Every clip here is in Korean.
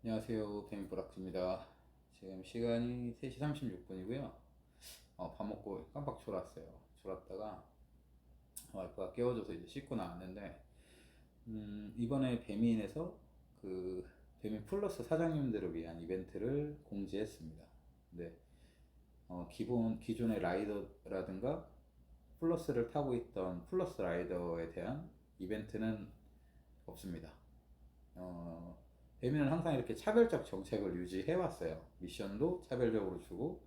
안녕하세요. 뱀브락입니다. 지금 시간이 3시 36분이고요. 밥 먹고 깜빡 졸았어요. 졸았다가 와이프가 깨워줘서 이제 씻고 나왔는데, 이번에 배민에서 그 배민 플러스 사장님들을 위한 이벤트를 공지했습니다. 근데 기존의 라이더라든가 플러스를 타고 있던 플러스 라이더에 대한 이벤트는 없습니다. 배민은 항상 이렇게 차별적 정책을 유지해 왔어요. 미션도 차별적으로 주고,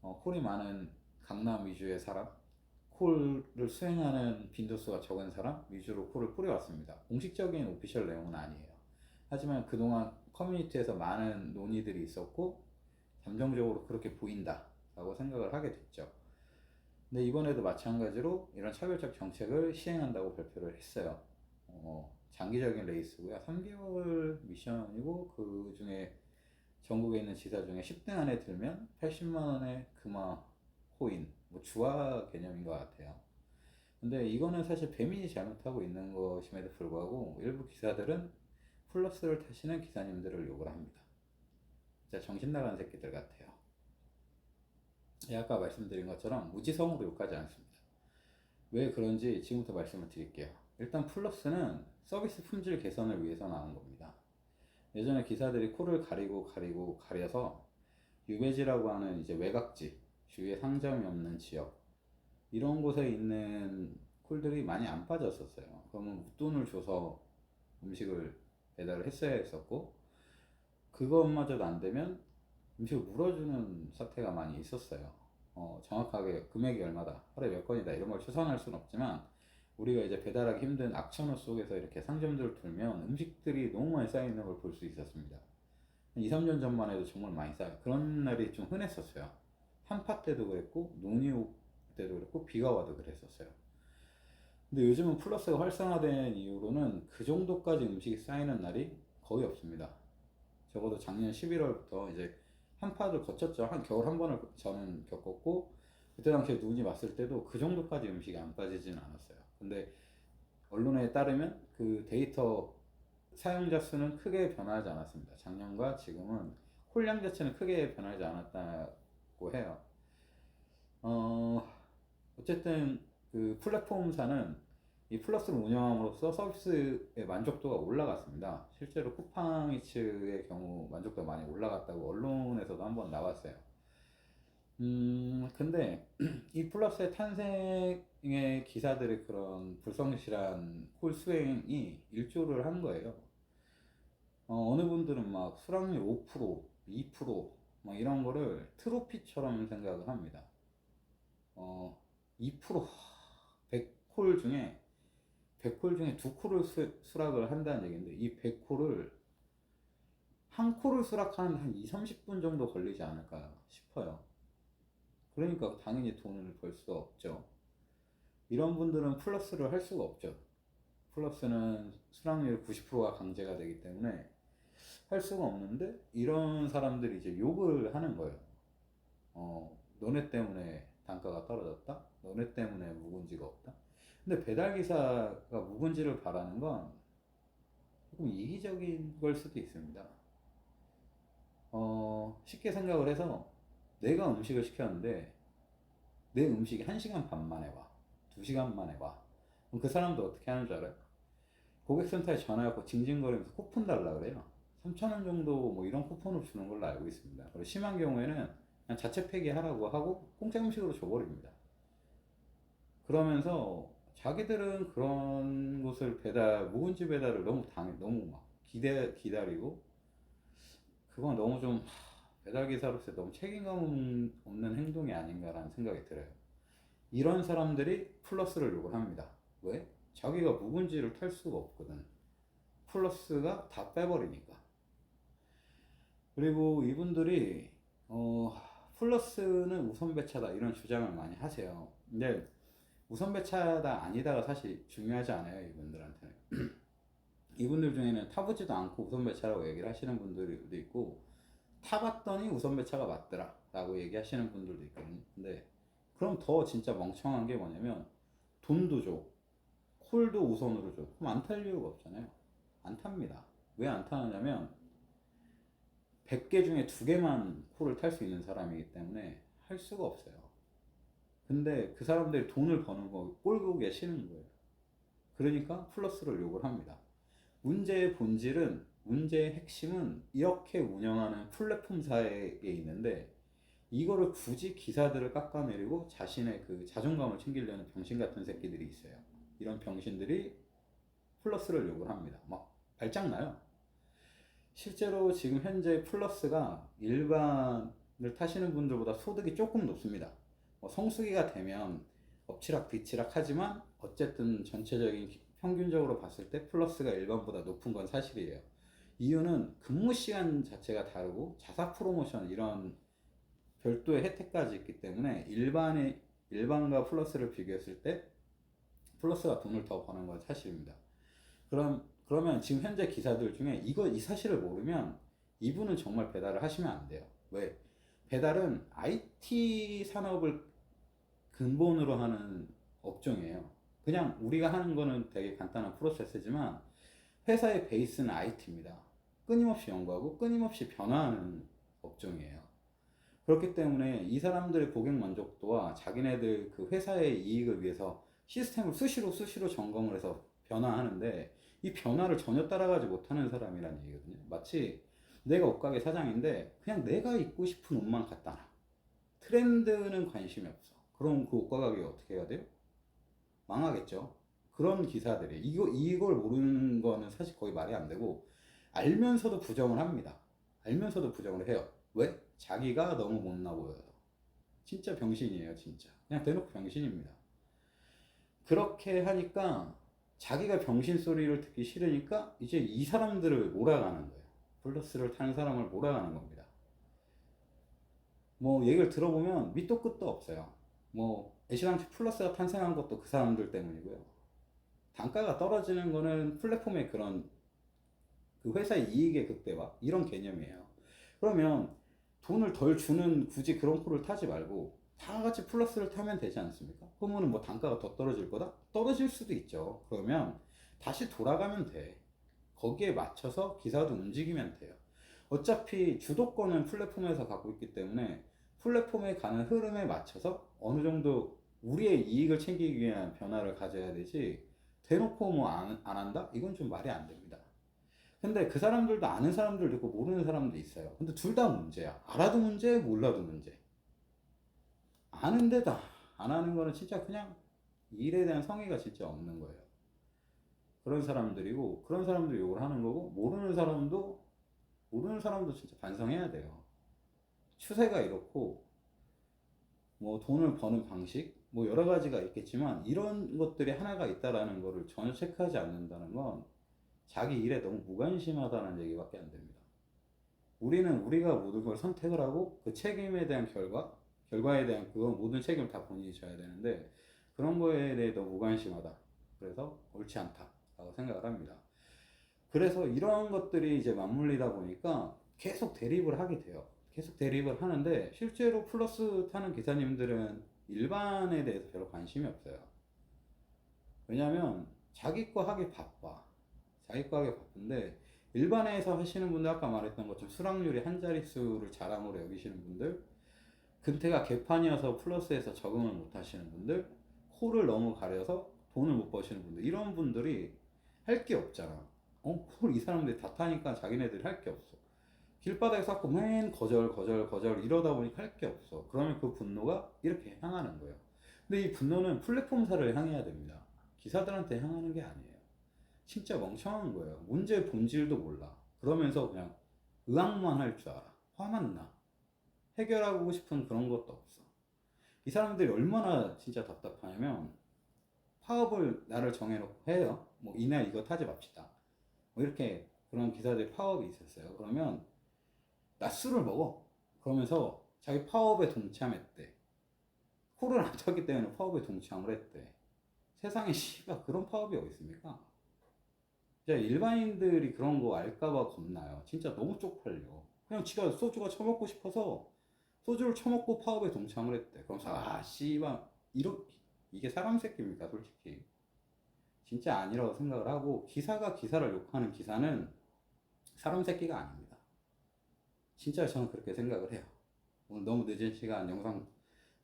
콜이 많은 강남 위주의 사람, 콜을 수행하는 빈도수가 적은 사람 위주로 콜을 뿌려왔습니다. 공식적인 오피셜 내용은 아니에요. 하지만 그동안 커뮤니티에서 많은 논의들이 있었고, 잠정적으로 그렇게 보인다 라고 생각을 하게 됐죠. 근데 이번에도 마찬가지로 이런 차별적 정책을 시행한다고 발표를 했어요. 장기적인 레이스고요. 3개월 미션이고, 그 중에 전국에 있는 지사 중에 10등 안에 들면 80만 원의 금화 코인, 뭐 주화 개념인 것 같아요. 근데 이거는 사실 배민이 잘못하고 있는 것임에도 불구하고 일부 기사들은 플러스를 타시는 기사님들을 욕을 합니다. 진짜 정신 나간 새끼들 같아요. 아까 말씀드린 것처럼 무지성으로 욕하지 않습니다. 왜 그런지 지금부터 말씀을 드릴게요. 일단 플러스는 서비스 품질 개선을 위해서 나온 겁니다. 예전에 기사들이 코를 가려서 유배지라고 하는 이제 외곽지, 주위에 상점이 없는 지역, 이런 곳에 있는 콜들이 많이 안 빠졌었어요. 그러면 웃돈을 줘서 음식을 배달을 했어야 했었고, 그것마저도 안 되면 음식을 물어주는 사태가 많이 있었어요. 정확하게 금액이 얼마다, 하루에 몇 건이다, 이런 걸 추산할 수는 없지만, 우리가 이제 배달하기 힘든 악천후 속에서 이렇게 상점들을 돌면 음식들이 너무 많이 쌓여있는 걸 볼 수 있었습니다. 2, 3년 전만 해도 정말 많이 쌓여. 그런 날이 좀 흔했었어요. 한파 때도 그랬고, 눈이 올 때도 그랬고, 비가 와도 그랬었어요. 근데 요즘은 플러스가 활성화된 이후로는 그 정도까지 음식이 쌓이는 날이 거의 없습니다. 적어도 작년 11월부터 이제 한파를 거쳤죠. 한 겨울 한 번을 저는 겪었고, 그때 당시에 눈이 왔을 때도 그 정도까지 음식이 안 빠지진 않았어요. 근데 언론에 따르면 그 데이터 사용자 수는 크게 변하지 않았습니다. 작년과 지금은 콜량 자체는 크게 변하지 않았다고 해요. 어, 어쨌든 그 플랫폼사는 이 플러스를 운영함으로써 서비스의 만족도가 올라갔습니다. 실제로 쿠팡이츠의 경우 만족도가 많이 올라갔다고 언론에서도 한번 나왔어요. 근데 이 플러스의 탄생의 기사들의 그런 불성실한 콜 수행이 일조를 한 거예요. 어느 분들은 막 수락률 5%, 2%막 이런 거를 트로피처럼 생각을 합니다. 2% 100콜 중에 100콜 중에 2콜을 수락을 한다는 얘기인데, 이 100콜을 한 콜을 수락하는데 한 2, 30분 정도 걸리지 않을까 싶어요. 그러니까 당연히 돈을 벌 수가 없죠. 이런 분들은 플러스를 할 수가 없죠. 플러스는 수락률 90%가 강제가 되기 때문에 할 수가 없는데, 이런 사람들이 이제 욕을 하는 거예요. 너네 때문에 단가가 떨어졌다? 너네 때문에 묵은지가 없다? 근데 배달기사가 묵은지를 바라는 건 조금 이기적인 걸 수도 있습니다. 쉽게 생각을 해서 내가 음식을 시켰는데 내 음식이 1시간 반 만에 와. 2시간 만에 와. 그럼 그 사람도 어떻게 하는 줄 알아요? 고객센터에 전화해서 징징거리면서 쿠폰 달라 그래요. 3,000원 정도 뭐 이런 쿠폰을 주는 걸로 알고 있습니다. 그리고 심한 경우에는 그냥 자체 폐기하라고 하고 공짜 음식으로 줘버립니다. 그러면서 자기들은 그런 곳을 묵은지 배달을 너무 막 기다리고, 그건 너무 좀 배달기사로서 너무 책임감 없는 행동이 아닌가라는 생각이 들어요. 이런 사람들이 플러스를 요구를 합니다. 왜? 자기가 묵은지를 탈 수가 없거든. 플러스가 다 빼버리니까. 그리고 이분들이 플러스는 우선 배차다 이런 주장을 많이 하세요. 근데 우선 배차다 아니다가 사실 중요하지 않아요, 이분들한테는. 이분들 중에는 타보지도 않고 우선 배차라고 얘기를 하시는 분들도 있고, 타봤더니 우선 배차가 맞더라 라고 얘기하시는 분들도 있거든요. 근데 그럼 더 진짜 멍청한 게 뭐냐면, 돈도 줘, 콜도 우선으로 줘. 그럼 안 탈 이유가 없잖아요. 안 탑니다. 왜 안 타느냐면 100개 중에 2개만 콜을 탈 수 있는 사람이기 때문에 할 수가 없어요. 근데 그 사람들이 돈을 버는 거 꼴보기가 싫은 거예요. 그러니까 플러스를 요구를 합니다. 문제의 본질은, 문제의 핵심은 이렇게 운영하는 플랫폼사에 있는데, 이거를 굳이 기사들을 깎아내리고 자신의 그 자존감을 챙기려는 병신 같은 새끼들이 있어요. 이런 병신들이 플러스를 요구를 합니다. 막 발작나요. 실제로 지금 현재 플러스가 일반을 타시는 분들보다 소득이 조금 높습니다. 성수기가 되면 엎치락 뒤치락 하지만 어쨌든 전체적인 평균적으로 봤을 때 플러스가 일반보다 높은 건 사실이에요. 이유는 근무 시간 자체가 다르고 자사 프로모션 이런 별도의 혜택까지 있기 때문에 일반과 플러스를 비교했을 때 플러스가 돈을 더 버는 건 사실입니다. 그러면 지금 현재 기사들 중에 이 사실을 모르면 이분은 정말 배달을 하시면 안 돼요. 왜? 배달은 IT 산업을 근본으로 하는 업종이에요. 그냥 우리가 하는 거는 되게 간단한 프로세스지만 회사의 베이스는 IT입니다. 끊임없이 연구하고 끊임없이 변화하는 업종이에요. 그렇기 때문에 이 사람들의 고객 만족도와 자기네들 그 회사의 이익을 위해서 시스템을 수시로 점검을 해서 변화하는데, 이 변화를 전혀 따라가지 못하는 사람이라는 얘기거든요. 마치 내가 옷가게 사장인데 그냥 내가 입고 싶은 옷만 갖다 놔. 트렌드는 관심이 없어. 그럼 그 옷가 가게가 어떻게 해야 돼요? 망하겠죠. 그런 기사들이 이걸 모르는 거는 사실 거의 말이 안 되고, 알면서도 부정을 합니다. 알면서도 부정을 해요. 왜? 자기가 너무 못나 보여요. 진짜 병신이에요, 진짜. 그냥 대놓고 병신입니다. 그렇게 하니까 자기가 병신 소리를 듣기 싫으니까 이제 이 사람들을 몰아가는 거예요. 플러스를 타는 사람을 몰아가는 겁니다. 뭐 얘기를 들어보면 밑도 끝도 없어요. 뭐 애시당초 플러스가 탄생한 것도 그 사람들 때문이고요. 단가가 떨어지는 거는 플랫폼의 그런 그 회사의 이익의 극대화 이런 개념이에요. 그러면 돈을 덜 주는 굳이 그런 콜을 타지 말고 다 같이 플러스를 타면 되지 않습니까? 그러면 뭐 단가가 더 떨어질 거다? 떨어질 수도 있죠. 그러면 다시 돌아가면 돼. 거기에 맞춰서 기사도 움직이면 돼요. 어차피 주도권은 플랫폼에서 갖고 있기 때문에 플랫폼에 가는 흐름에 맞춰서 어느 정도 우리의 이익을 챙기기 위한 변화를 가져야 되지, 대놓고 뭐 안 한다? 이건 좀 말이 안 됩니다. 근데 그 사람들도 아는 사람들도 있고 모르는 사람도 있어요. 근데 둘 다 문제야. 알아도 문제, 몰라도 문제. 아는데다 안 하는 거는 진짜 그냥 일에 대한 성의가 진짜 없는 거예요. 그런 사람들이고, 그런 사람들이 욕을 하는 거고, 모르는 사람도 진짜 반성해야 돼요. 추세가 이렇고 뭐 돈을 버는 방식 뭐 여러 가지가 있겠지만 이런 것들이 하나가 있다라는 거를 전혀 체크하지 않는다는 건 자기 일에 너무 무관심하다는 얘기밖에 안 됩니다. 우리는 우리가 모든 걸 선택을 하고 그 책임에 대한 결과에 대한 그건 모든 책임을 다 본인이 져야 되는데, 그런 거에 대해 너무 무관심하다. 그래서 옳지 않다라고 생각을 합니다. 그래서 이런 것들이 이제 맞물리다 보니까 계속 대립을 하게 돼요. 계속 대립을 하는데 실제로 플러스 타는 기사님들은 일반에 대해서 별로 관심이 없어요. 왜냐면 자기 거 하기 바빠. 자기 거 하기 바쁜데, 일반에서 하시는 분들, 아까 말했던 것처럼 수락률이 한 자릿수를 자랑으로 여기시는 분들, 근태가 개판이어서 플러스에서 적응을 못 하시는 분들, 코를 너무 가려서 돈을 못 버시는 분들, 이런 분들이 할 게 없잖아. 콜 이 사람들이 다 타니까 자기네들이 할 게 없어. 길바닥에서 자꾸 맨 거절 이러다 보니까 할 게 없어. 그러면 그 분노가 이렇게 향하는 거예요. 근데 이 분노는 플랫폼사를 향해야 됩니다. 기사들한테 향하는 게 아니에요. 진짜 멍청한 거예요. 문제의 본질도 몰라. 그러면서 그냥 의학만 할 줄 알아. 화만 나. 해결하고 싶은 그런 것도 없어. 이 사람들이 얼마나 진짜 답답하냐면, 파업을 나를 정해놓고 해요. 뭐 이날 이거 타지 맙시다. 뭐 이렇게 그런 기사들이 파업이 있었어요. 그러면 낮술을 먹어. 그러면서 자기 파업에 동참했대. 콜을 안 탔기 때문에 파업에 동참을 했대. 세상에 씨발 그런 파업이 어디 있습니까? 진짜 일반인들이 그런 거 알까봐 겁나요. 진짜 너무 쪽팔려. 그냥 지가 소주가 처먹고 싶어서 소주를 처먹고 파업에 동참을 했대. 그러면서 씨발 이게 사람 새끼입니까 솔직히. 진짜 아니라고 생각을 하고, 기사가 기사를 욕하는 기사는 사람 새끼가 아닙니다. 진짜 저는 그렇게 생각을 해요. 오늘 너무 늦은 시간 영상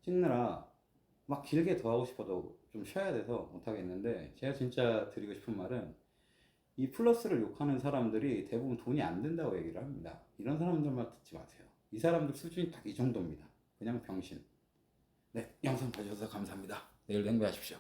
찍느라 막 길게 더 하고 싶어도 좀 쉬어야 돼서 못하겠는데, 제가 진짜 드리고 싶은 말은 이 플러스를 욕하는 사람들이 대부분 돈이 안 된다고 얘기를 합니다. 이런 사람들만 듣지 마세요. 이 사람들 수준이 딱 이 정도입니다. 그냥 병신. 네, 영상 봐주셔서 감사합니다. 내일도 행복하십시오.